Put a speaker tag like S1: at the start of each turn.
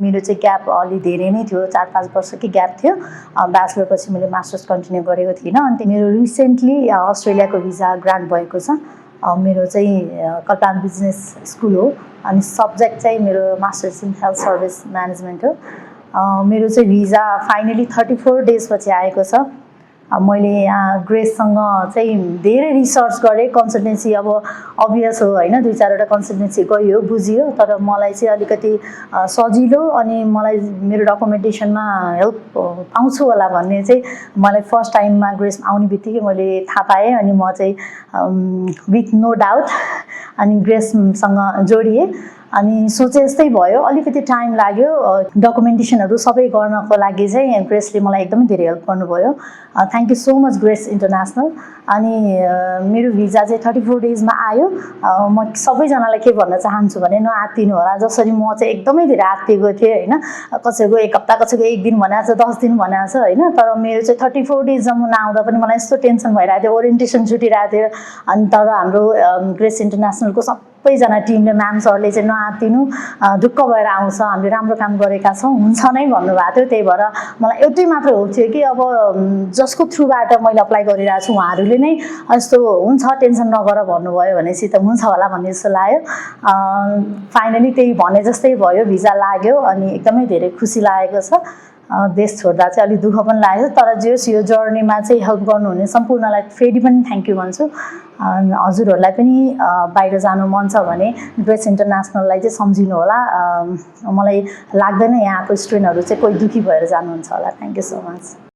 S1: मेरो चाहिँ ग्याप अलि धेरै नै थियो, 4-5 वर्षकै ग्याप थियो। ब्याचलर पछि मैले मास्टर्स कन्टिन्यू गरेको थिइनँ। अनि मेरो रिसेन्टली अस्ट्रेलियाको भिजा ग्रान्ट भएको छ। मेरो चाहिँ कप्तान बिजनेस स्कुल हो अनि सब्जेक्ट चाहिँ मेरो masters in health service management हो। मेरो चाहिँ भिजा फाइनली 34 डेज पछि आएको छ। मैले यहाँ ग्रेससँग चाहिँ धेरै रिसर्च गरेँ। कन्सल्टेन्सी अब अभियस हो हैन, 2-4 वटा कन्सल्टेन्सी गयो, बुझियो, तर मलाई चाहिँ अलिकति सजिलो अनि मलाई मेरो डकुमेन्टेसनमा हेल्प पाउँछु होला भन्ने चाहिँ मलाई फर्स्ट टाइममा ग्रेस आउने बित्तिकै मैले थाहा पाएँ। अनि म चाहिँ विथ नो डाउट अनि ग्रेससँग जोडिएँ। अनि सोचे जस्तै भयो, अलिकति टाइम लाग्यो। डकुमेन्टेसनहरू सबै गर्नको लागि चाहिँ ग्रेसले मलाई एकदमै धेरै हेल्प गर्नुभयो। Thank you so much grace international. अनि मेरो भिजा चाहिँ 34 डेजमा आयो। म सबैजनालाई के भन्न चाहन्छु भने नआत्तिनु होला। जसरी म चाहिँ एकदमै धेरै आत्तिएको थिएँ हैन, कसैको 1 हप्ता, कसैको 1 दिन भनेको छ, 10 दिन भनेको छ हैन, तर मेरो चाहिँ 34 डेज जम्मा नआउँदा पनि मलाई यस्तो टेन्सन भइरहेको थियो। ओरिएन्टेसन छुटिरहेको थियो। अनि तर हाम्रो ग्रेस इन्टरनेसनलको सबैजना टिमले, म्याम सरले चाहिँ नआत्तिनु, ढुक्क भएर आउँछ, हामीले राम्रो काम गरेका छौँ, हुन्छ नै भन्नुभएको थियो। त्यही भएर मलाई एउटै मात्र होप थियो कि अब जसको थ्रुबाट मैले अप्लाई गरिरहेको छु उहाँहरूले नै यस्तो हुन्छ टेन्सन नगर भन्नुभयो भनेपछि त हुन्छ होला भन्ने जस्तो लाग्यो। फाइनली त्यही भने जस्तै भयो, भिजा लाग्यो अनि एकदमै धेरै खुसी लागेको छ। देश छोड्दा चाहिँ अलिक दुःख पनि लाग्यो, तर जे होस् यो जर्नीमा चाहिँ हेल्प गर्नुहुने सम्पूर्णलाई फेरि पनि थ्याङ्क यू भन्छु। हजुरहरूलाई पनि बाहिर जानु मन छ भने ग्रेस इन्टरनेसनललाई चाहिँ सम्झिनु होला। मलाई लाग्दैन यहाँको स्टुडेन्टहरू चाहिँ कोही दुःखी भएर जानुहुन्छ होला। Thank you so much.